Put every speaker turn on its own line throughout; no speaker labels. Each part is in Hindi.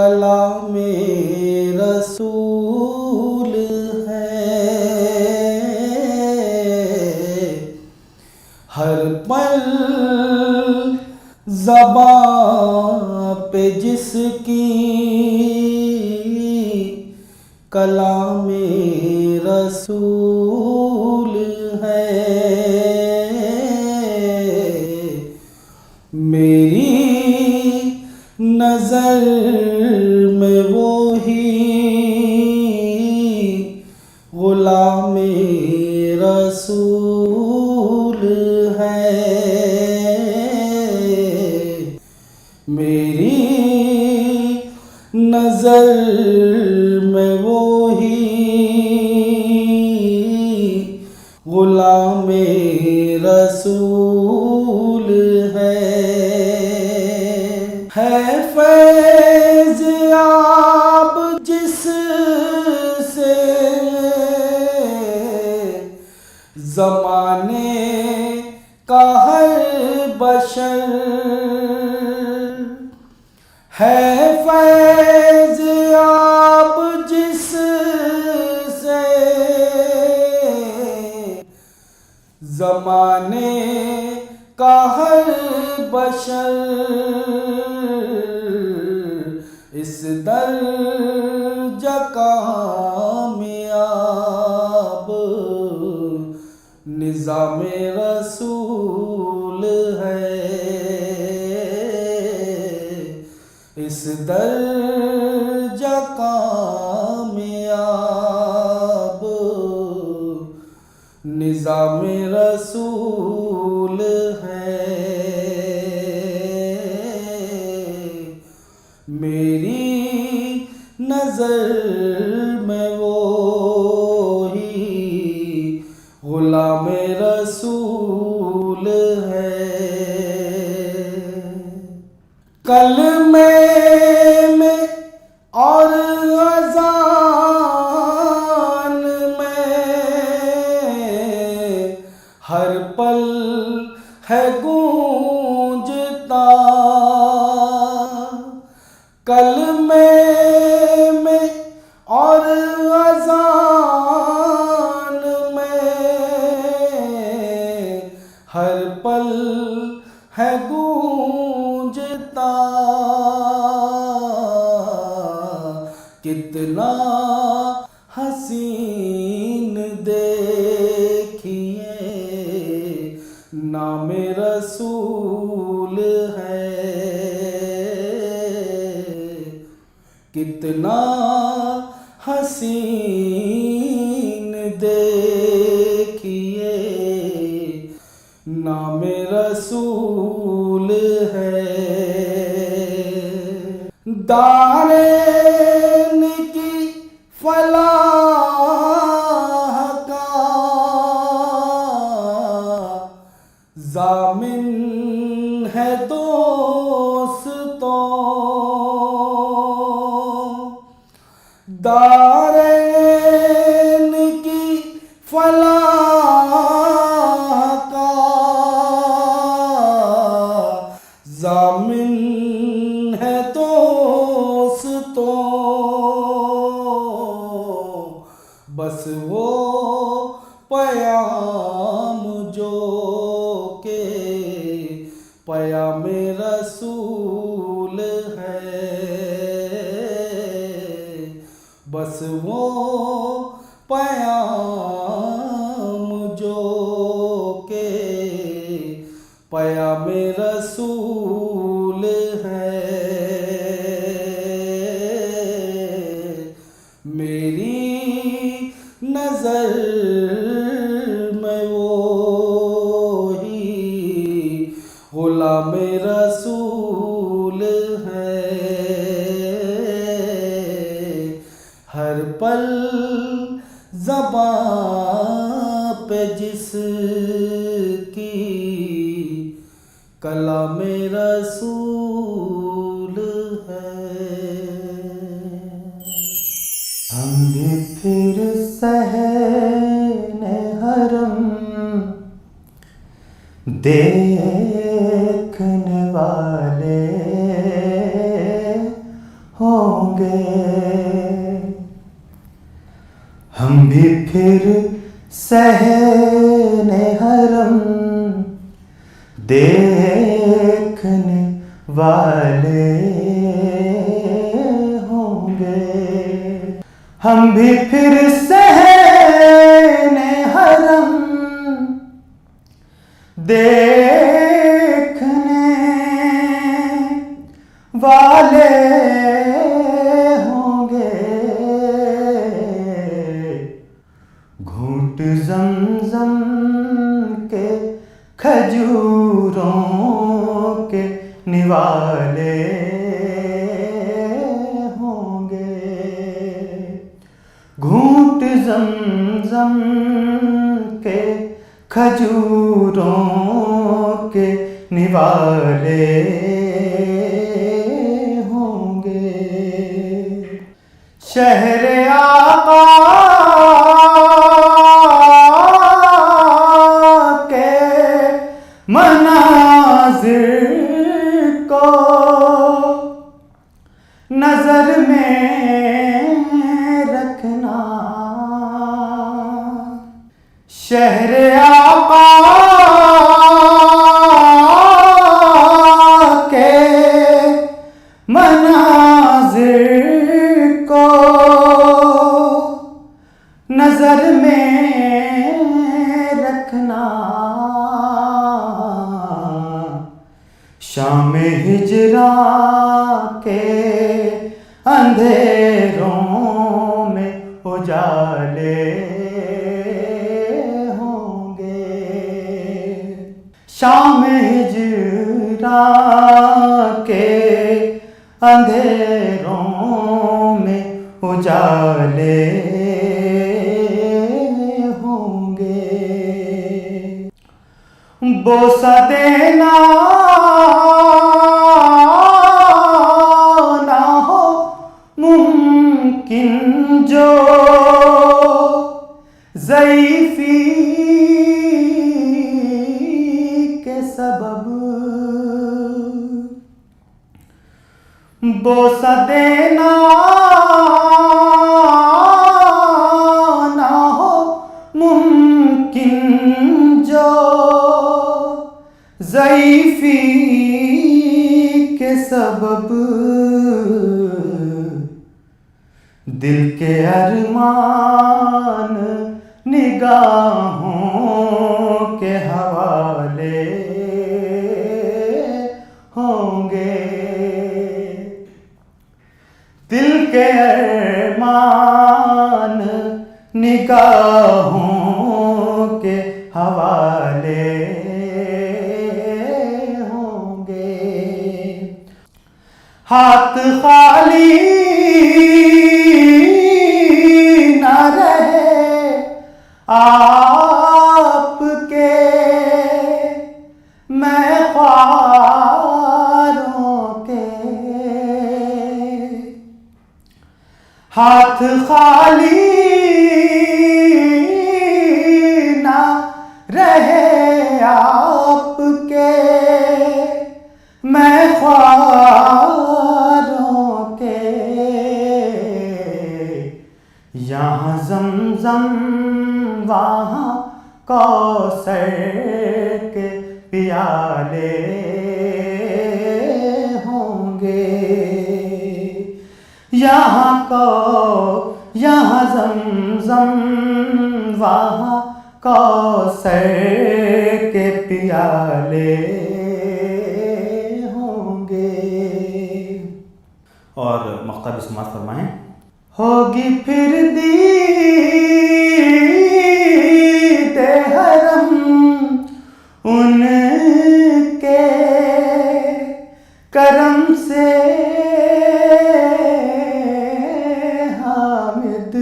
कलामे रसूल है। हर पल ज़बां पे जिसकी कलामे रसूल है। मेरी नज़र में वो ही ग़ुलामे रसूल है। मेरी नज़र में वो ही ग़ुलामे रसूल है। फैज़ याब जिससे ज़माने का हर बशर है। फैज़ याब जिससे ज़माने का हर बशर इस दर्जा कामयाब निज़ामे रसूल है। इस दर्जा कामयाब निज़ामे रसूल है। मेरी नज़र में वो ही ग़ुलामे रसूल है। कलमे में और अज़ान में हर पल है गूंजता। कलमे में और अज़ान में हर पल है गूंजता। कितना हसीन देखिए नामे रसूल है। कितना हसीन देखिए नामे रसूल है। दारैन की फलाह का ज़ामिन है दोस्तों। दारैन की फलाह का ज़ामिन है दोस्तों। बस वो पयाम जो के पयामे रसूल है। बस वो पयाम जो के पयामे रसूल है। मेरी नज़र में वो ही ग़ुलामे रसूल है। हर पल ज़बां पे जिसकी कलामे रसूल है।
हम भी फिर सहने हरम देखने वाले हो होंगे, हम भी फिर सहने हरम देखने वाले होंगे, हम भी फिर सहने हरम देखने वाले होंगे, घूंट ज़मज़म के खजूरों के निवाले होंगे, घूंट ज़मज़म के खजूरों के निवाले होंगे, शहर आका के मनाज़िर को नजर में रखना, शहर आका के मनाज़िर को नजर में रखना, शाम हिजरा के अंधेरों में उजाले होंगे, शाम हिजरा के अंधेरों में उजाले होंगे, बोसा देना ना हो मुमकिन जो ज़ईफ़ी के सबब, बोसा देना ना हो मुमकिन जो ज़ईफ़ी के सबब, दिल के अरमान निगाहों के हवाले होंगे, दिल के अरमान निगाहों के हवाले होंगे, हाथ खाली ना रहे आपके, मैं ख्वारों के, हाथ खाली ना रहे आपके, मैं ख्वारों के, यहाँ ज़मज़म वहाँ कौसर के प्याले होंगे, यहाँ ज़मज़म वहाँ कौसर के प्याले होंगे।
और मक्ता भी समाज फरमाएं।
होगी फिर दीद हरम उनके करम से हामिद,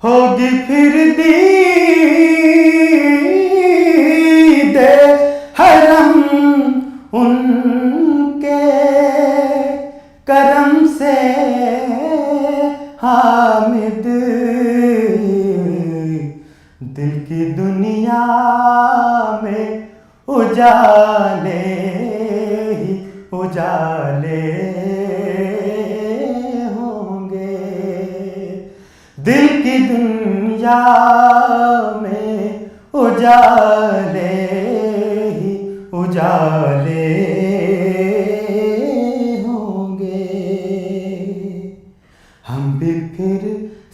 होगी फिर दीद हरम उनके करम से हामिद, दिल की दुनिया में उजाले ही उजाले दुनिया में उजाले ही उजाले होंगे। हम भी फिर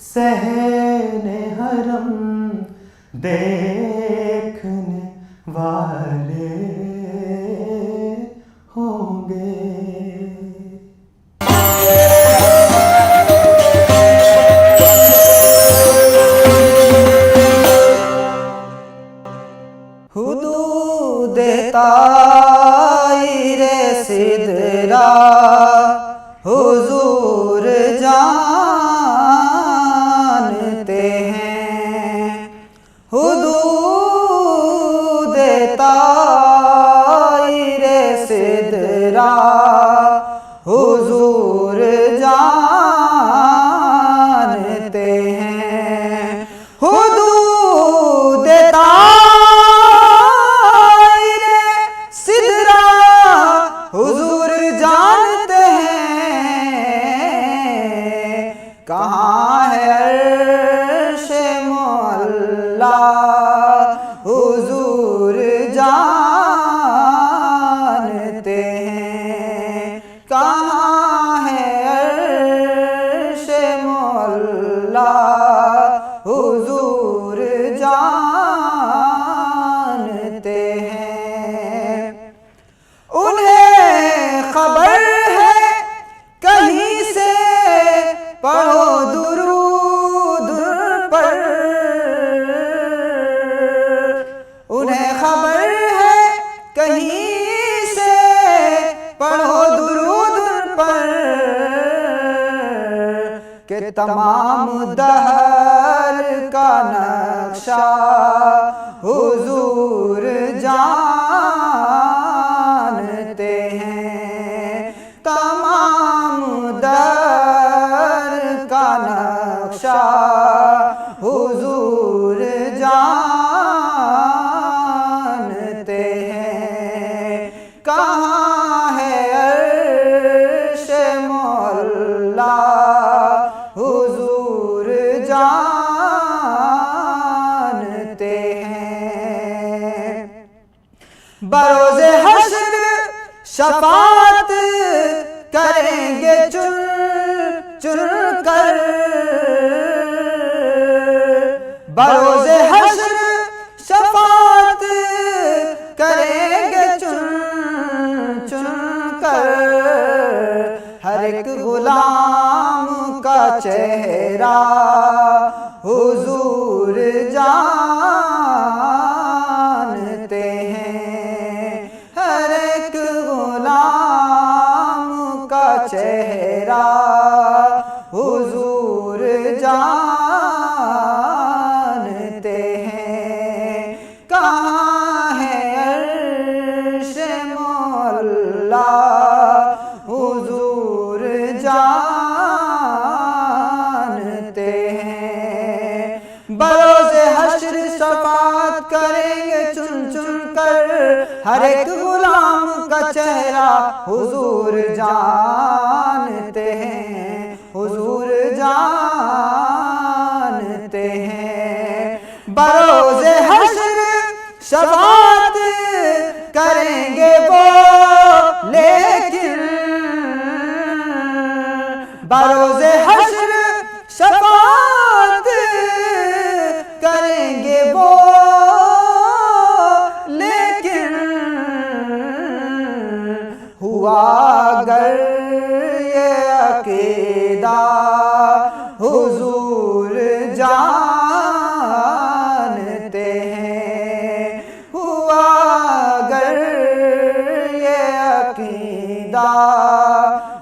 सहने हरम देखने वाले होंगे।
हुदूद ताईरे सिदरा हुजूर जानते हैं। हुदूद ताईरे सिदरा हुजूर जानते हैं। हुदूद हुजूर जानते हैं। कहाँ है अर्शे मुअल्ला हुजूर जानते हैं। कहाँ है अर्शे मुअल्ला हुजूर जानते हैं। उन्हें खबर है कहीं से पढ़ो दुरूद पर। उन्हें खबर है कहीं से पढ़ो दुरूद पर कि तमाम दहर का नक्शा हुजूर जानते हैं। तमाम दर का नक्शा हुजूर जानते हैं। कहाँ है अर्शे मौला हुजूर जानते हैं। बरोज़े हश्र शफाअत करेंगे चुन चुन कर। बरोज़े हश्र शफाअत करेंगे चुन चुन कर। हर एक गुलाम का चेहरा हुजूर जानते हैं। हर एक गुलाम का चेहरा हुजूर जानते हैं। कहाँ है अर्शे मौला हुजूर जानते हैं। बरोज़े हश्र शफाअत करेंगे चुन चुन कर। हर एक गुलाम का चेहरा हुजूर जानते हैं। हुजूर जानते हैं। बरोज़े हश्र शफाअत करेंगे वो लेकिन। बरोज़े हश्र शफाअत करेंगे वो लेकिन। हुआ अगर ये अकीदा हुजूर जानते हैं। हुआ अगर ये अकीदा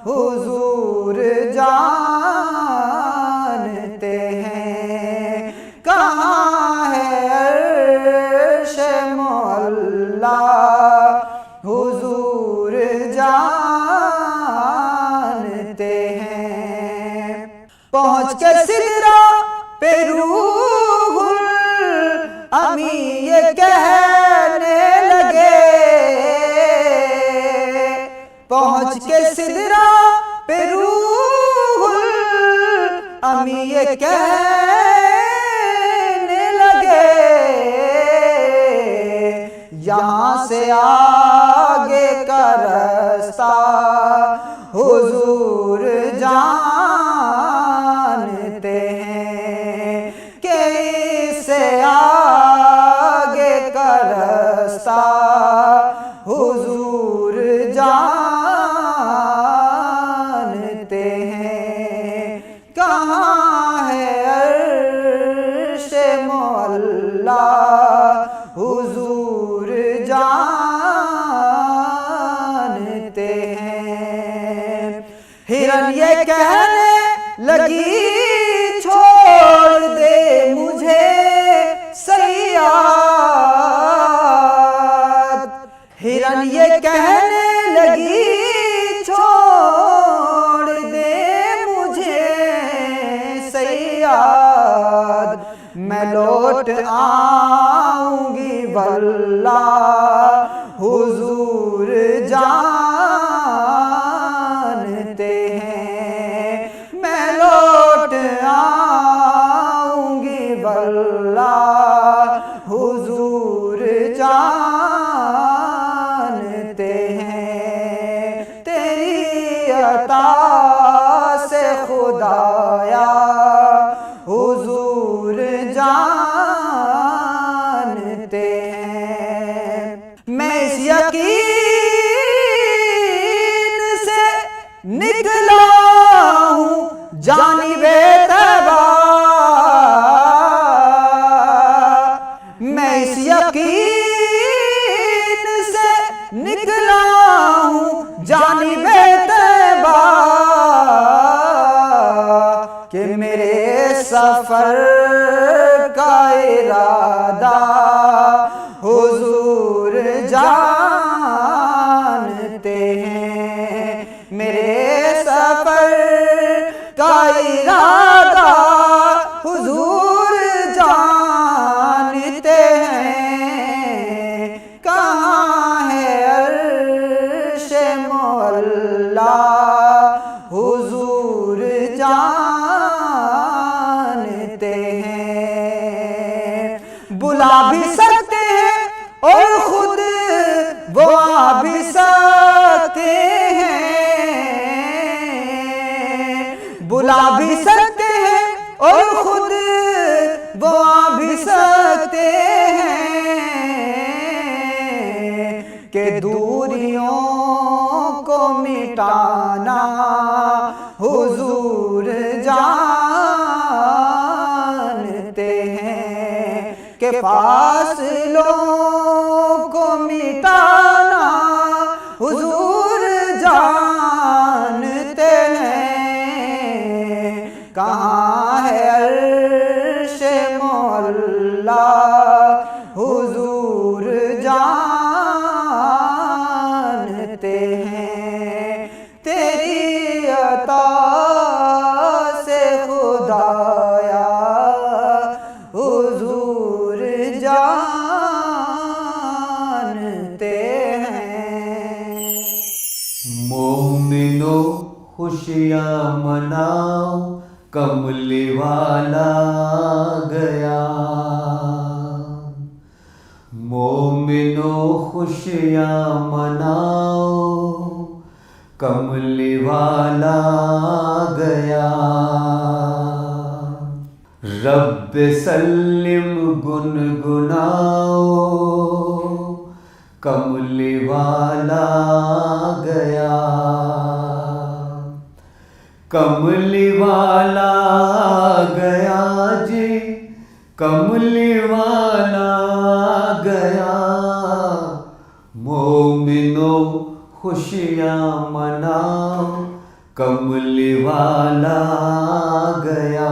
हुजूर जानते हैं। कहाँ है अर्शे मौला हुजूर जानते हैं। पहुँच के सिदरा पे रूहुल अमी ये कहने लगे। पहुँच के सिदरा पे रूहुल अमी ये कहने से आगे का रास्ता हुजूर जानते हैं कि इससे आगे का रास्ता हुजूर जानते हैं। कहाँ है अर्शे मौला हुजूर जानते हैं। हिरन ये कहने लगी छोड़ दे मुझे सैयद। हिरन ये कहने लगी छोड़ दे मुझे सैयद। मैं लौट आऊंगी वल्ला हुजूर जानते हैं। मैं लौट आऊंगी वल्ला हुजूर जानते हैं। तेरी अता से खुदाया हुजूर जानते हैं। मैं इस यकीन से निकला हूँ जानिबे तैबा। मैं इस यकीन से निकला हूँ जानिबे तैबा कि मेरे सफर का इरादा हुजूर जानते हैं। मेरे सफर का इरादा हुजूर जानते हैं। कहाँ है अर्शे मौला हुजूर जानते हैं। बुला भी सकते हैं और खुद वो आ भी सकते हैं। बुला भी सकते हैं और खुद वो आ भी सकते हैं कि दूरियों को मिटाना हुजूर जानते हैं। कि फासलों को मिटाना हुजूर जानते हैं। कहाँ है अर्शे मौला हुजूर जानते हैं। तेरी अता से खुदाया हुजूर जानते हैं।
मोमिनो खुशियाँ मनाओ कमली वाला गया। मोमिनो खुशियाँ मनाओ कमली वाला गया। रब सल्लिम गुनगुनाओ कमली वाला गया। कमली वाला गया जी, कमली वाला गया। मोमिनो खुशियाँ मनाओ कमली वाला गया।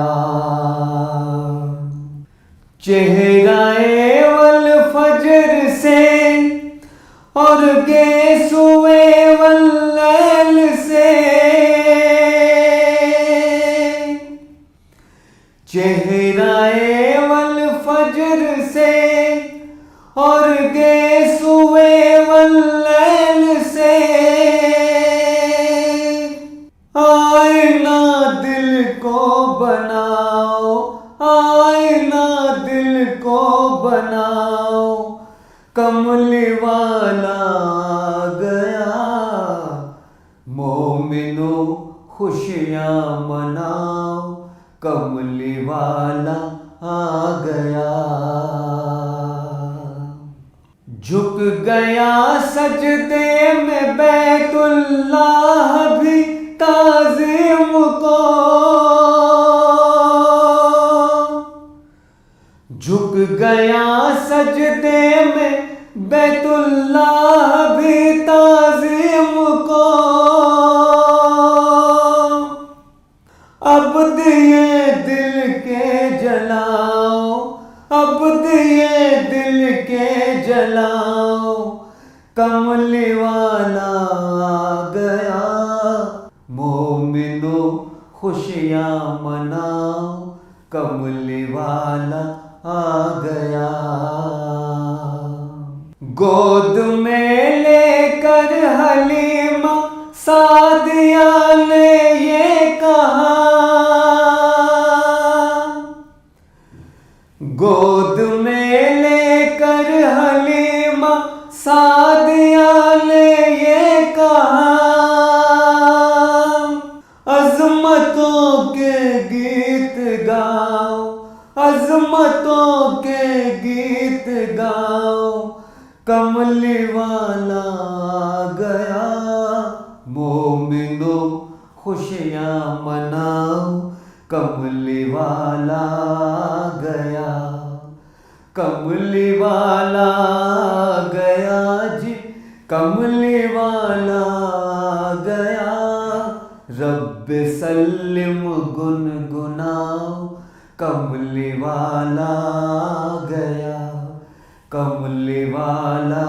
चेहराए वल फजर से और गेसुए वल्लैल से। चेहराए वल फजर से और गेसुए वल्लैल से। आईना दिल को बनाओ, आईना दिल को बनाओ कमली वाला आ गया। मोमिनो खुशियाँ मनाओ, कमली वाला आ गया। झुक गया सजदे में बैतुल्लाह भी ताज़ीम को। झुक गया सजदे में बैतुल्लाह भी ताज़ीम को। अब दिए दिल के जलाओ, अब दिए दिल के जलाओ, कमली वाला आ गया। मोमिनो खुशियाँ मनाओ, कमली वाला आ गया। गोद में लेकर हलीमा सादिया ने ये कहा, गोद में लेकर हलीमा सादिया ने ये कहा। अज़मतों के गीत गाओ, अज़मतों के गीत गाओ, कमली वाला आ गया। मोमिनो खुशियाँ मनाओ, कमली वाला आ गया। कमली वाला आ गया जी, कमली वाला आ गया। रब सल्लिम गुनगुनाओ, कमली वाला आ गया। कमली वाला